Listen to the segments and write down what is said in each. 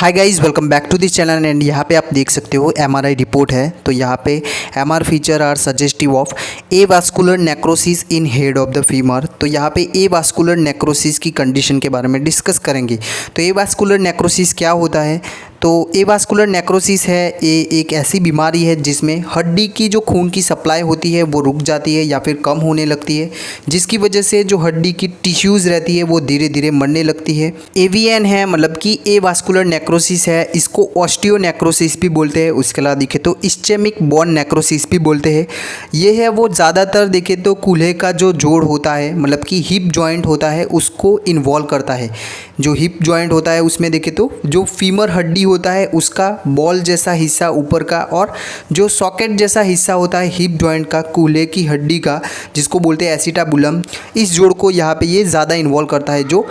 Hi guys, welcome back to this channel. And यहाँ पे आप देख सकते हो एमआरआई रिपोर्ट है। तो यहाँ पे MR feature are suggestive of avascular necrosis in head of the femur. तो यहाँ पे ए वास्कुलर नेक्रोसिस की कंडीशन के बारे में डिस्कस करेंगे। तो ए वास्कुलर नेक्रोसिस क्या होता है? तो ए वास्कुलर नेक्रोसिस है एक ऐसी बीमारी है जिसमें हड्डी की जो खून की सप्लाई होती है वो रुक जाती है या फिर कम होने लगती है, जिसकी वजह से जो हड्डी की टिश्यूज़ रहती है वो धीरे धीरे मरने लगती है। एवीएन है, मतलब कि ए वास्कुलर नेक्रोसिस है, इसको ऑस्टियो नेक्रोसिस भी बोलते हैं। उसके अलावा देखें तो इस्चेमिक बोन नेक्रोसिस भी बोलते हैं। ये है वो ज़्यादातर देखें तो कूल्हे का जो जोड़ होता है, मतलब कि हिप जॉइंट होता है, उसको इन्वॉल्व करता है। जो हिप जॉइंट होता है उसमें देखें तो जो फीमर हड्डी होता है उसका बॉल जैसा हिस्सा ऊपर का, और जो सॉकेट जैसा हिस्सा होता है हिप जॉइंट का कूल्हे की हड्डी का, जिसको बोलते हैं एसिटाबुलम, इस जोड़ को यहाँ पे ये ज़्यादा इन्वॉल्व करता है। जो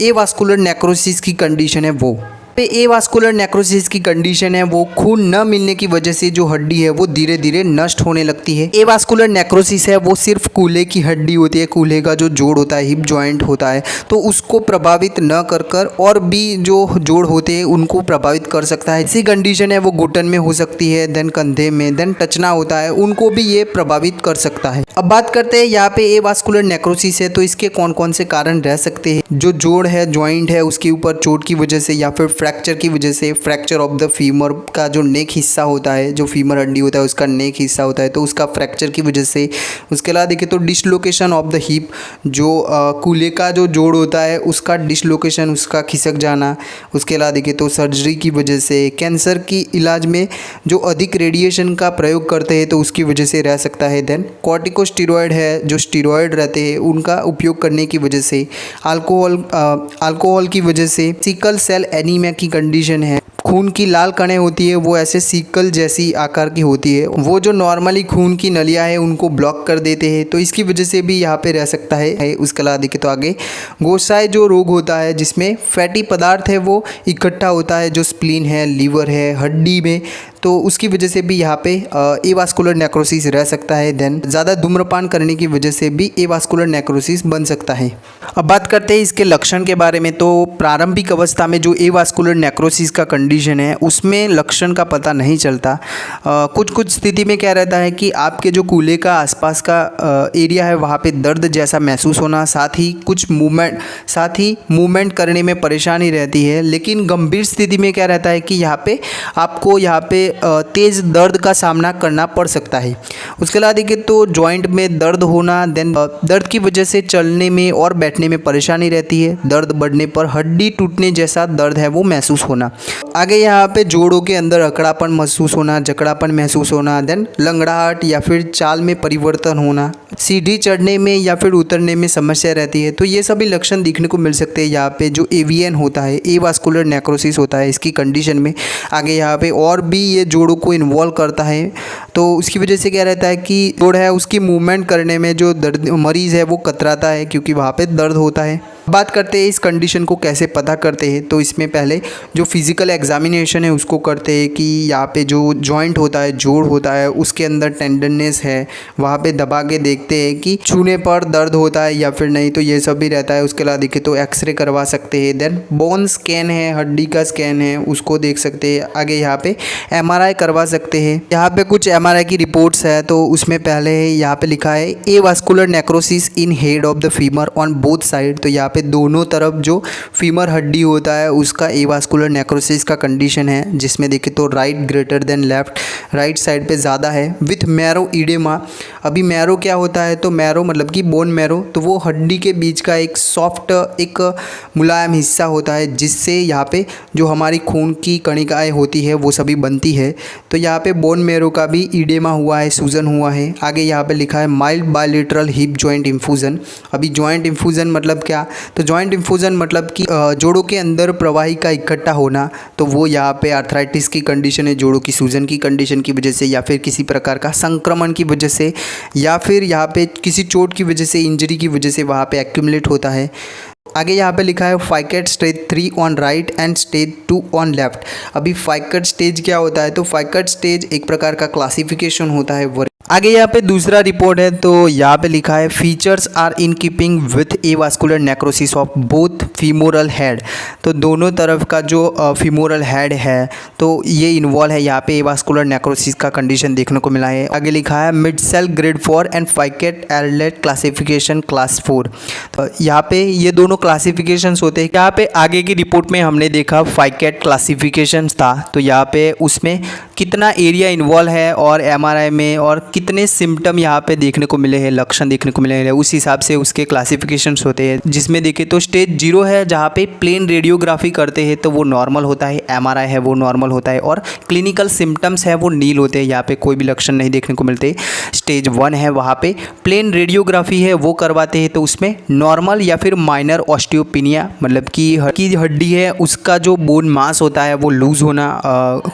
ए वास्कुलर नेक्रोसिस की कंडीशन है वो पे ए वास्कुलर नेक्रोसिस की कंडीशन है वो खून न मिलने की वजह से जो हड्डी है वो धीरे धीरे नष्ट होने लगती है। ए वास्कुलर नेक्रोसिस है वो सिर्फ कूल्हे की हड्डी होती है, कूल्हे का जो जोड़ होता है, हिप जॉइंट होता है, तो उसको प्रभावित न कर कर और भी जो जोड़ होते हैं उनको प्रभावित कर सकता है। ऐसी कंडीशन है वो घुटन में हो सकती है, देन कंधे में, देन टचना होता है, उनको भी ये प्रभावित कर सकता है। अब बात करते हैं यहाँ पे ए वास्कुलर नेक्रोसिस है तो इसके कौन कौन से कारण रह सकते हैं। जो जोड़ है, जॉइंट है, उसके ऊपर चोट की वजह से या फिर फ्रैक्चर की वजह से, फ्रैक्चर ऑफ द फीमर का जो नेक हिस्सा होता है, जो फीमर हड्डी होता है उसका नेक हिस्सा होता है, तो उसका फ्रैक्चर की वजह से। उसके अलावा देखें तो डिसलोकेशन ऑफ द हिप, जो कूल्हे का जो जोड़ होता है उसका डिसलोकेशन, उसका खिसक जाना। उसके अलावा देखें तो सर्जरी की वजह से, कैंसर की इलाज में जो अधिक रेडिएशन का प्रयोग करते हैं तो उसकी वजह से रह सकता है। देन कॉर्टिकोस्टेरॉइड है, जो स्टेरॉइड रहते हैं उनका उपयोग करने की वजह से, अल्कोहल की वजह से, सिकल सेल एनीमिया की कंडीशन है, खून की लाल कणें होती है वो ऐसे सिकल जैसी आकार की होती है, वो जो नॉर्मली खून की नलियाँ है उनको ब्लॉक कर देते हैं, तो इसकी वजह से भी यहाँ पे रह सकता है। उसके अलावा देखें तो आगे गोसाई जो रोग होता है जिसमें फैटी पदार्थ है वो इकट्ठा होता है, जो स्प्लीन है, लीवर है, हड्डी में, तो उसकी वजह से भी यहाँ पे ए वास्कुलर नेक्रोसिस रह सकता है। देन ज़्यादा धूम्रपान करने की वजह से भी ए वास्कुलर नेक्रोसिस बन सकता है। अब बात करते हैं इसके लक्षण के बारे में। तो प्रारंभिक अवस्था में जो ए वास्कुलर नेक्रोसिस का कंडीशन है उसमें लक्षण का पता नहीं चलता। कुछ स्थिति में क्या रहता है कि आपके जो कूल्हे का आसपास का एरिया है वहाँ पे दर्द जैसा महसूस होना, साथ ही मूवमेंट करने में परेशानी रहती है। लेकिन गंभीर स्थिति में क्या रहता है कि यहाँ पे तेज़ दर्द का सामना करना पड़ सकता है। उसके अलावा देखिए तो जॉइंट में दर्द होना, देन दर्द की वजह से चलने में और बैठने में परेशानी रहती है। दर्द बढ़ने पर हड्डी टूटने जैसा दर्द है वो महसूस होना। आगे यहाँ पे जोड़ों के अंदर अकड़ापन महसूस होना, जकड़ापन महसूस होना, देन लंगड़ाहट या फिर चाल में परिवर्तन होना, सीढ़ी चढ़ने में या फिर उतरने में समस्या रहती है। तो ये सभी लक्षण दिखने को मिल सकते हैं यहाँ पे जो एवीएन होता है, ए वास्कुलर नेक्रोसिस होता है, इसकी कंडीशन में। आगे यहाँ पे और भी ये जोड़ों को इन्वॉल्व करता है, तो उसकी वजह से क्या रहता है कि जोड़ है उसकी मूवमेंट करने में जो मरीज़ है वो कतराता है क्योंकि वहाँ पे दर्द होता है। बात करते हैं इस कंडीशन को कैसे पता करते हैं। तो इसमें पहले जो फिज़िकल एग्जामिनेशन है उसको करते हैं कि यहाँ पे जो जॉइंट होता है, जोड़ होता है, उसके अंदर टेंडरनेस है, वहाँ पे दबा के देखते हैं कि छूने पर दर्द होता है या फिर नहीं, तो ये सब भी रहता है। उसके अलावा देखें तो एक्सरे करवा सकते हैं। देन बोन स्कैन है, हड्डी का स्कैन है, उसको देख सकते हैं। आगे यहाँ पे एमआरआई करवा सकते हैं। यहाँ पे कुछ एमआरआई की रिपोर्ट्स है, तो उसमें पहले यहाँ पे लिखा है avascular necrosis in head of the femur on both side. तो यहाँ पे दोनों तरफ जो फीमर हड्डी होता है उसका ए वास्कुलर नेक्रोसिस का कंडीशन है, जिसमें देखें तो right greater than left, right side पे ज़्यादा है, विथ मैरो इडेमा। अभी मैरो क्या होता है? तो मैरो मतलब कि बोन मैरो, तो वो हड्डी के बीच का एक सॉफ्ट, एक मुलायम हिस्सा होता है जिससे यहाँ पे जो हमारी खून की कणिकाएँ होती है वो सभी बनती है। तो यहाँ पे बोन मैरो का भी इडेमा हुआ है, सूजन हुआ है। आगे यहाँ पे लिखा है mild bilateral hip joint infusion. अभी जॉइंट इन्फ्यूजन मतलब क्या? तो जॉइंट इन्फ्यूजन मतलब कि जोड़ों के अंदर प्रवाही का इकट्ठा होना, तो वो यहाँ पे आर्थराइटिस की कंडीशन है, जोड़ों की सूजन की कंडीशन की वजह से, या फिर किसी प्रकार का संक्रमण की वजह से, या फिर यहाँ पे किसी चोट की वजह से, इंजरी की वजह से वहाँ पे एक्यूमुलेट होता है। आगे यहाँ पे लिखा है Ficat stage 3 on right and stage 2 on left. अभी फाइकेट स्टेज क्या होता है? तो फाइकेट स्टेज एक प्रकार का क्लासिफिकेशन होता है आगे यहाँ पे दूसरा रिपोर्ट है, तो यहाँ पे लिखा है features are in keeping with avascular necrosis of both femoral head. तो दोनों तरफ का जो फीमोरल हेड है तो ये इन्वॉल्व है, यहाँ पे एवास्कुलर नेक्रोसिस का कंडीशन देखने को मिला है। आगे लिखा है Mitchell grade 4 and Ficat Arlet classification class 4। तो यहाँ पे ये दोनों क्लासिफिकेशंस होते हैं। यहाँ पे आगे की रिपोर्ट में हमने देखा फाइकेट क्लासिफिकेशंस था, तो यहाँ पे उसमें कितना एरिया इन्वॉल्व है और एमआरआई में और कितने सिम्टम यहाँ पे देखने को मिले हैं, लक्षण देखने को मिले हैं, उस हिसाब से उसके क्लासिफिकेशंस होते हैं। जिसमें देखें तो स्टेज 0 है जहाँ पे प्लेन रेडियोग्राफी करते हैं तो वो नॉर्मल होता है, एमआरआई है वो नॉर्मल होता है और क्लिनिकल सिम्टम्स है वो नील होते हैं, यहाँ पे कोई भी लक्षण नहीं देखने को मिलते। स्टेज 1 है वहाँ पे प्लेन रेडियोग्राफी है वो करवाते हैं तो उसमें नॉर्मल या फिर माइनर ऑस्टियोपिनिया, मतलब कि हड्डी है उसका जो बोन मास होता है वो लूज होना,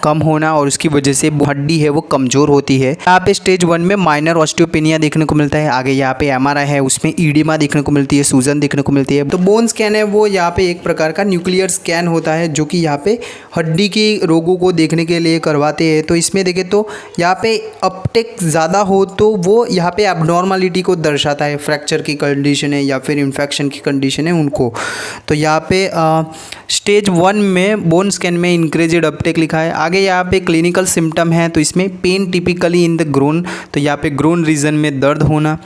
कम होना और उसकी वजह से हड्डी है वो कमज़ोर होती है। यहाँ पे स्टेज 1 में माइनर ऑस्टियोपेनिया देखने को मिलता है। आगे यहाँ पे एमआरआई है उसमें ईडिमा देखने को मिलती है, सूजन देखने को मिलती है। तो बोन स्कैन है वो यहाँ पे एक प्रकार का न्यूक्लियर स्कैन होता है जो कि यहाँ पे हड्डी की रोगों को देखने के लिए करवाते हैं। तो इसमें देखें तो यहाँ पे अपटेक ज़्यादा हो तो वो यहाँ पे एबनॉर्मलिटी को दर्शाता है, फ्रैक्चर की कंडीशन है या फिर इन्फेक्शन की कंडीशन है उनको। तो यहाँ पे स्टेज 1 में बोन स्कैन में इंक्रीज्ड अपटेक लिखा है। आगे यहाँ पे क्लिनिकल सिम्टम है तो इसमें pain typically in the groin, तो यहाँ पे ग्रोन रीजन में दर्द होना।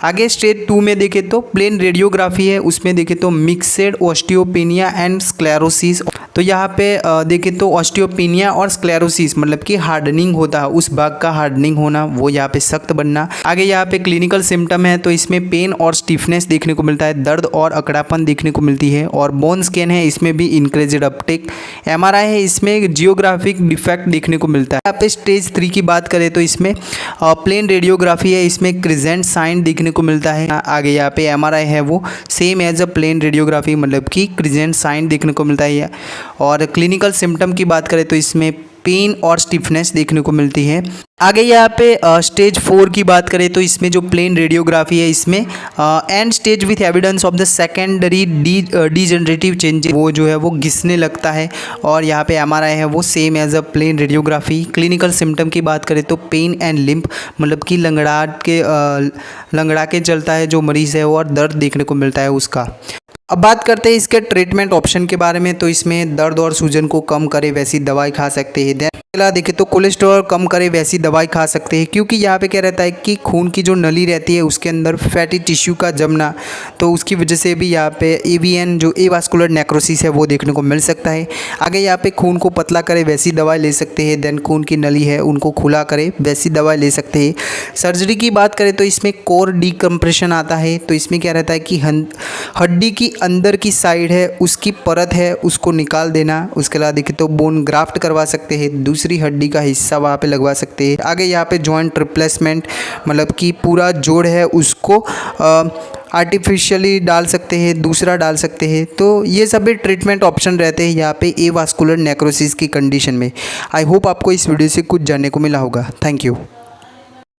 आगे स्टेज 2 में देखें तो प्लेन रेडियोग्राफी है, उसमें देखें तो मिक्सड ऑस्टियोपेनिया एंड स्क्लेरोसिस। तो यहाँ पे देखें तो ऑस्टियोपेनिया और स्क्लेरोसिस मतलब कि हार्डनिंग होता है, उस भाग का हार्डनिंग होना, वो यहाँ पे सख्त बनना। आगे यहाँ पे क्लिनिकल सिम्टम है तो इसमें पेन और स्टिफनेस देखने को मिलता है, दर्द और अकड़ापन देखने को मिलती है। और बोन स्कैन है इसमें भी इंक्रीज्ड अपटेक। एमआरआई है इसमें जियोग्राफिक डिफेक्ट देखने को मिलता है। यहाँ पे स्टेज 3 की बात करें तो इसमें प्लेन रेडियोग्राफी है, इसमें क्रिजेंट साइन देखने को मिलता है। आगे यहाँ पे एमआरआई है वो same as a plain radiography मतलब कि क्रिजेंट साइन देखने को मिलता है। और क्लिनिकल सिम्टम की बात करें तो इसमें पेन और स्टिफनेस देखने को मिलती है। आगे यहाँ पे स्टेज 4 की बात करें तो इसमें जो प्लेन रेडियोग्राफी है इसमें and stage with evidence of the secondary degenerative change, वो जो है वो घिसने लगता है। और यहाँ पे एमआरआई है वो same as a plain radiography. Clinical symptom की बात करें तो पेन एंड लिम्प मतलब कि लंगड़ा के चलता है जो मरीज़ है और दर्द देखने को मिलता है उसका। अब बात करते हैं इसके ट्रीटमेंट ऑप्शन के बारे में। तो इसमें दर्द और सूजन को कम करे वैसी दवाई खा सकते हैं। पहला देखें तो कोलेस्ट्रॉल कम करे वैसी दवाई खा सकते हैं, क्योंकि यहाँ पे क्या रहता है कि खून की जो नली रहती है उसके अंदर फैटी टिश्यू का जमना, तो उसकी वजह से भी यहाँ पे एवीएन जो एवास्कुलर नेक्रोसिस है वो देखने को मिल सकता है। आगे यहाँ पे खून को पतला करे वैसी दवाई ले सकते हैं। देन खून की नली है उनको खुला करे वैसी दवाई ले सकते हैं। सर्जरी की बात करें तो इसमें कोर डिकम्प्रेशन आता है, तो इसमें क्या रहता है कि हड्डी की अंदर की साइड है उसकी परत है उसको निकाल देना। उसके अलावा देखें तो बोन ग्राफ्ट करवा सकते हैं, दूसरी हड्डी का हिस्सा वहाँ पे लगवा सकते हैं। आगे यहाँ पे जॉइंट रिप्लेसमेंट मतलब कि पूरा जोड़ है उसको आर्टिफिशियली डाल सकते हैं, दूसरा डाल सकते हैं। तो ये सभी ट्रीटमेंट ऑप्शन रहते हैं यहाँ पे एवास्कुलर नेक्रोसिस की कंडीशन में। आई होप आपको इस वीडियो से कुछ जानने को मिला होगा। Thank you.